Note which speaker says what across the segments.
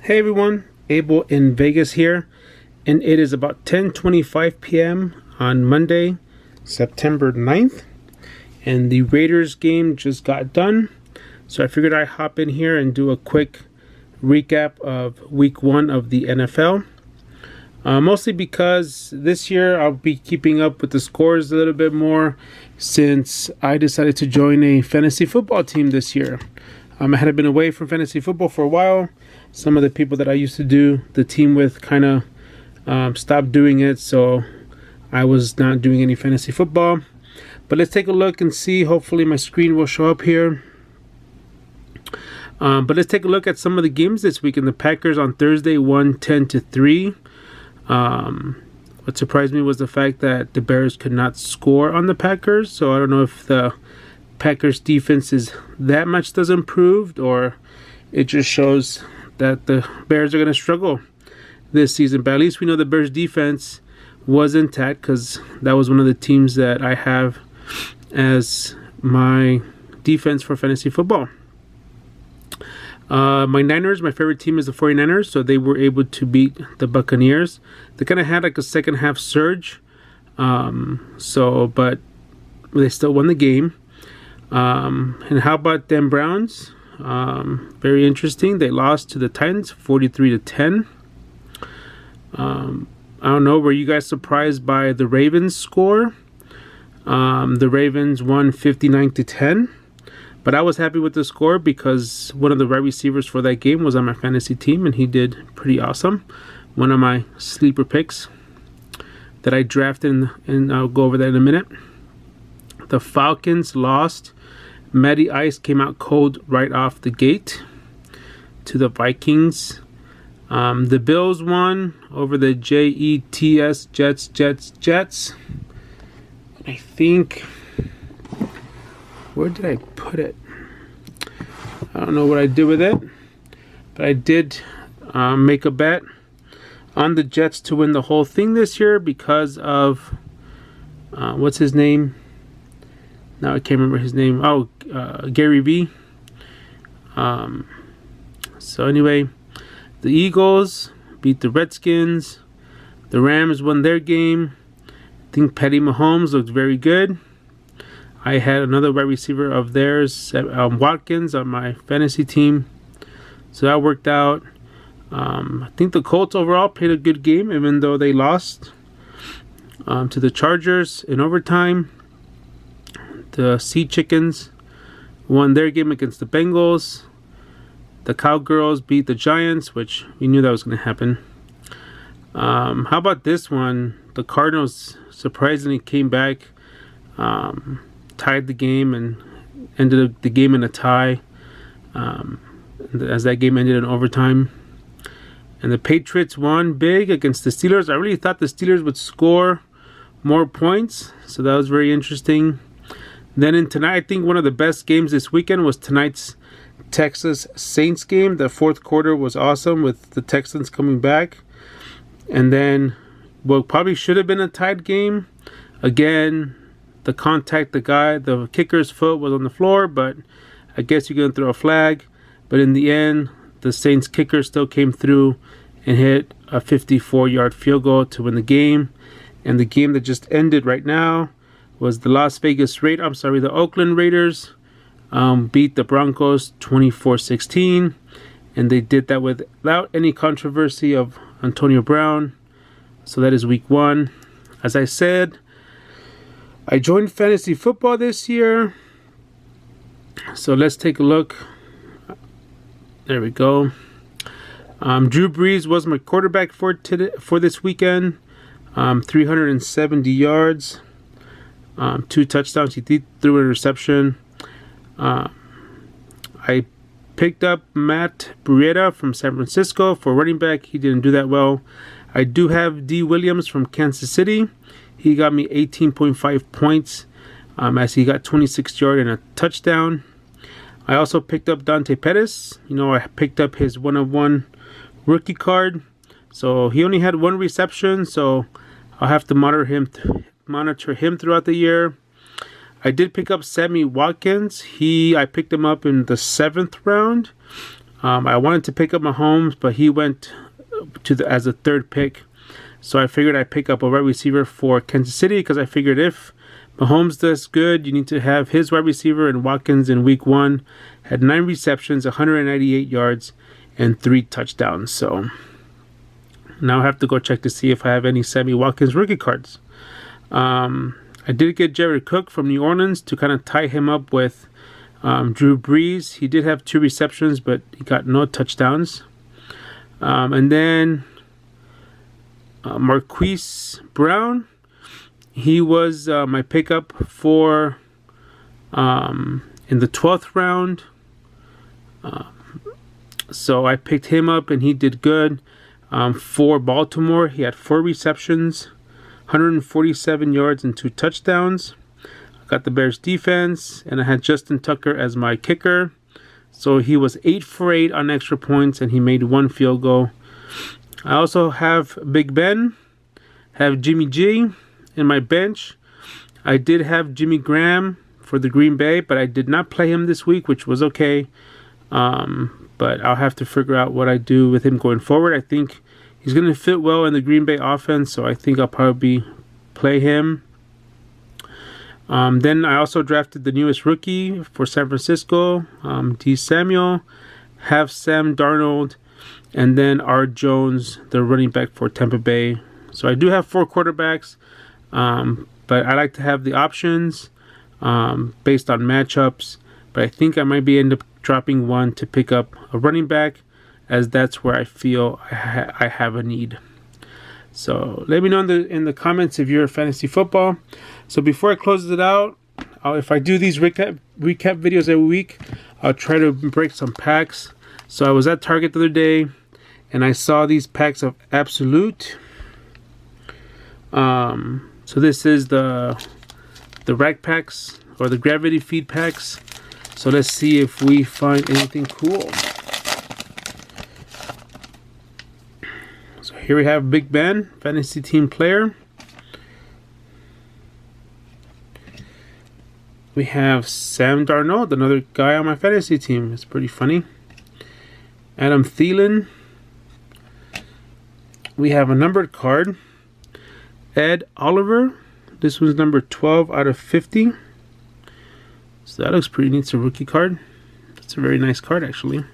Speaker 1: Hey everyone, Abel in Vegas here, and it is about 10:25 p.m. on Monday, September 9th, and the Raiders game just got done. So I figured I'd hop in here and do a quick recap of week 1 of the NFL. Mostly because this year I'll be keeping up with the scores a little bit more since I decided to join a fantasy football team this year. I had been away from fantasy football for a while. Some of the people that I used to do the team with kind of stopped doing it, so I was not doing any fantasy football. But let's take a look and see. Hopefully my screen will show up here. But let's take a look at some of the games this week. And the Packers on Thursday won 10-3. What surprised me was the fact that the Bears could not score on the Packers. So I don't know if the Packers defense is that much improved, or it just shows that the Bears are going to struggle this season. But at least we know the Bears defense was intact, because that was one of the teams that I have as my defense for fantasy football. My Niners, my favorite team is the 49ers, so they were able to beat the Buccaneers. They kind of had like a second half surge, but they still won the game. And how about them Browns? Very interesting. They lost to the Titans 43-10. I don't know, were you guys surprised by the Ravens score? The Ravens won 59-10. But I was happy with the score because one of the wide receivers for that game was on my fantasy team, and he did pretty awesome. One of my sleeper picks that I drafted, and I'll go over that in a minute. The Falcons lost. Matty Ice came out cold right off the gate to the Vikings. The Bills won over the Jets. And I think, where did I put it? I don't know what I did with it, but I did make a bet on the Jets to win the whole thing this year because of what's his name? Now I can't remember his name. Gary Vee. So anyway, the Eagles beat the Redskins. The Rams won their game. I think Patty Mahomes looked very good. I had another wide receiver of theirs, Watkins, on my fantasy team. So that worked out. I think the Colts overall played a good game, even though they lost to the Chargers in overtime. The Sea Chickens won their game against the Bengals. The Cowgirls beat the Giants, which we knew that was going to happen. How about this one? The Cardinals surprisingly came back, tied the game, and ended the game in a tie, as that game ended in overtime. And the Patriots won big against the Steelers. I really thought the Steelers would score more points, so that was very interesting. Then in tonight, I think one of the best games this weekend was tonight's Texas Saints game. The fourth quarter was awesome with the Texans coming back. And then what probably should have been a tied game. Again, the kicker's foot was on the floor, but I guess you're going to throw a flag. But in the end, the Saints kicker still came through and hit a 54-yard field goal to win the game. And the game that just ended right now was the the Oakland Raiders beat the Broncos 24-16, and they did that without any controversy of Antonio Brown. So that is week 1. As I said, I joined fantasy football this year. So let's take a look. There we go. Drew Brees was my quarterback for this weekend. 370 yards. 2 touchdowns. He threw an interception. I picked up Matt Breida from San Francisco for running back. He didn't do that well. I do have D. Williams from Kansas City. He got me 18.5 points as he got 26 yards and a touchdown. I also picked up Dante Pettis. I picked up his 1-of-1 rookie card. So he only had 1 reception, so I'll have to monitor him throughout the year. I did pick up Sammy Watkins. I picked him up in the 7th round. I wanted to pick up Mahomes, but he went as a third pick. So I figured I'd pick up a wide receiver for Kansas City because I figured if Mahomes does good, you need to have his wide receiver. And Watkins in week 1 had 9 receptions, 198 yards, and 3 touchdowns. So now I have to go check to see if I have any Sammy Watkins rookie cards. I did get Jared Cook from New Orleans to kind of tie him up with Drew Brees. He did have 2 receptions, but he got no touchdowns. And then Marquise Brown, he was my pickup for in the 12th round. So I picked him up and he did good. For Baltimore, he had 4 receptions, 147 yards, and 2 touchdowns. I got the Bears defense, and I had Justin Tucker as my kicker. So he was 8 for 8 on extra points, and he made 1 field goal. I also have Big Ben, have Jimmy G in my bench. I did have Jimmy Graham for the Green Bay, but I did not play him this week, which was okay. But I'll have to figure out what I do with him going forward. I think he's going to fit well in the Green Bay offense, so I think I'll probably play him. Then I also drafted the newest rookie for San Francisco, D. Samuel, have Sam Darnold, and then R. Jones, the running back for Tampa Bay. So I do have 4 quarterbacks, but I like to have the options based on matchups. But I think I might end up dropping one to pick up a running back, as that's where I feel I have a need. So let me know in the comments if you're a fantasy football. So before I close it out, if I do these recap videos every week, I'll try to break some packs. So I was at Target the other day, and I saw these packs of Absolute. So this is the rack packs or the gravity feed packs. So let's see if we find anything cool. So here we have Big Ben, fantasy team player. We have Sam Darnold, another guy on my fantasy team. It's pretty funny. Adam Thielen. We have a numbered card. Ed Oliver. This one's number 12 out of 50. So that looks pretty neat. It's a rookie card. It's a very nice card, actually.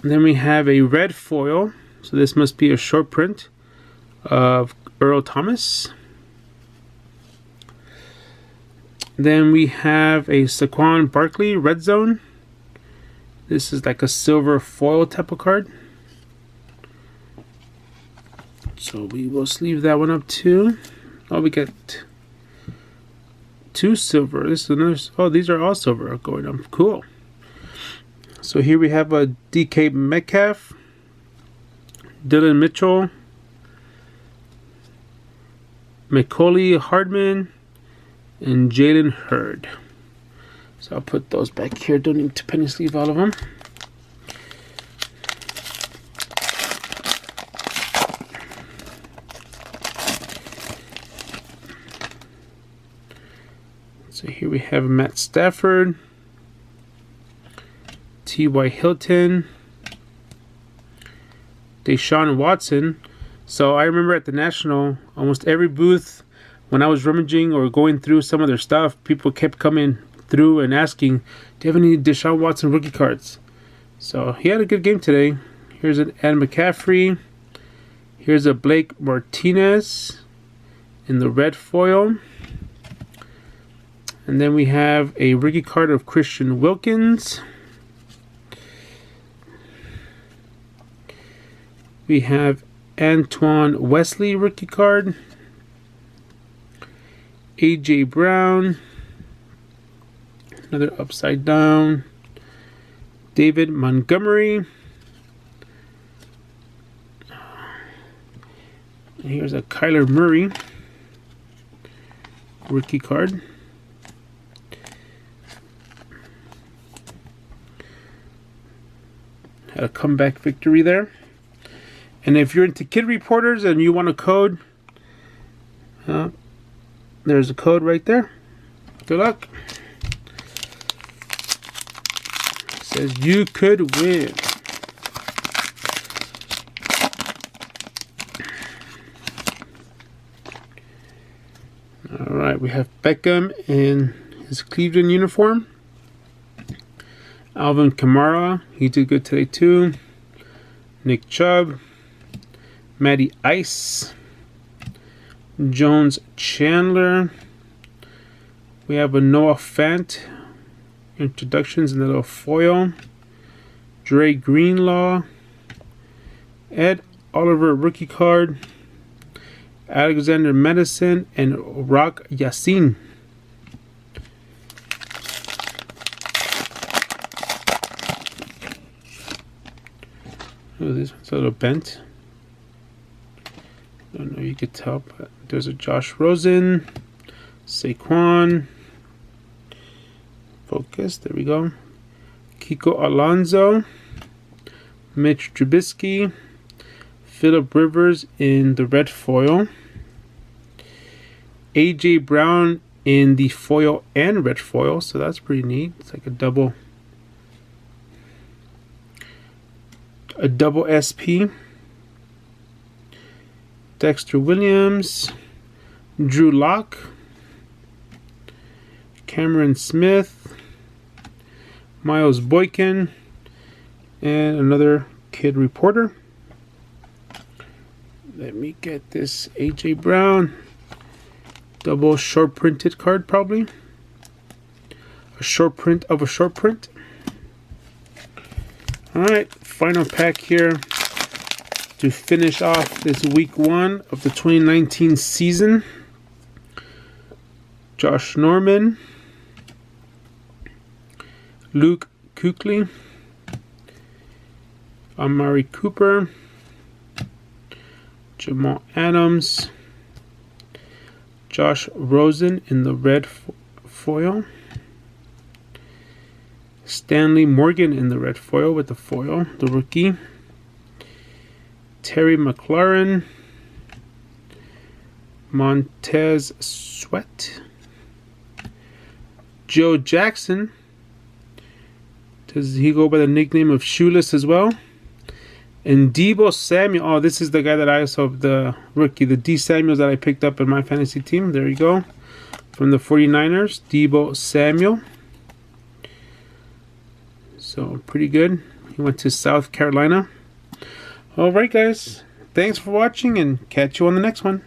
Speaker 1: And then we have a red foil. So this must be a short print of Earl Thomas. Then we have a Saquon Barkley red zone. This is like a silver foil type of card. So we will sleeve that one up too. Oh, we got 2 silver. This is another. Oh, these are all silver going up. Cool. So here we have a DK Metcalf, Dylan Mitchell, Macaulay Hardman, and Jalen Hurd. So I'll put those back here. Don't need to penny sleeve all of them. So here we have Matt Stafford, T.Y. Hilton, Deshaun Watson. So I remember at the National, almost every booth, when I was rummaging or going through some of their stuff, people kept coming through and asking, do you have any Deshaun Watson rookie cards? So he had a good game today. Here's an Ed McCaffrey. Here's a Blake Martinez in the red foil. And then we have a rookie card of Christian Wilkins. We have Antoine Wesley rookie card. A.J. Brown. Another upside down. David Montgomery. And here's a Kyler Murray rookie card. Had a comeback victory there. And if you're into Kid Reporters and you want a code, there's a code right there. Good luck. says you could win. All right, we have Beckham in his Cleveland uniform. Alvin Kamara, he did good today too. Nick Chubb, Matty Ice, Jones Chandler. We have a Noah Fant introductions in the little foil. Dre Greenlaw, Ed Oliver rookie card, Alexander Madison, and Rock Yassin. Oh, this one's a little bent. I don't know, you could tell, but there's a Josh Rosen, Saquon. Focus, there we go. Kiko Alonso, Mitch Trubisky, Phillip Rivers in the red foil, AJ Brown in the foil and red foil, so that's pretty neat. It's like a double SP. Dexter Williams, Drew Lock, Cameron Smith, Miles Boykin, and another kid reporter. Let me get this AJ Brown double short printed card, probably a short print of a short print. All right, final pack here to finish off this week 1 of the 2019 season. Josh Norman, Luke Kuechly, Amari Cooper, Jamal Adams, Josh Rosen in the red foil, Stanley Morgan in the red foil with the foil, the rookie, Terry McLaurin, Montez Sweat, Joe Jackson. Does he go by the nickname of Shoeless as well? And Deebo Samuel. Oh, this is the guy that I saw, the rookie, the D Samuels that I picked up in my fantasy team. There you go. From the 49ers, Deebo Samuel. So, pretty good. He went to South Carolina. All right, guys. Thanks for watching, and catch you on the next one.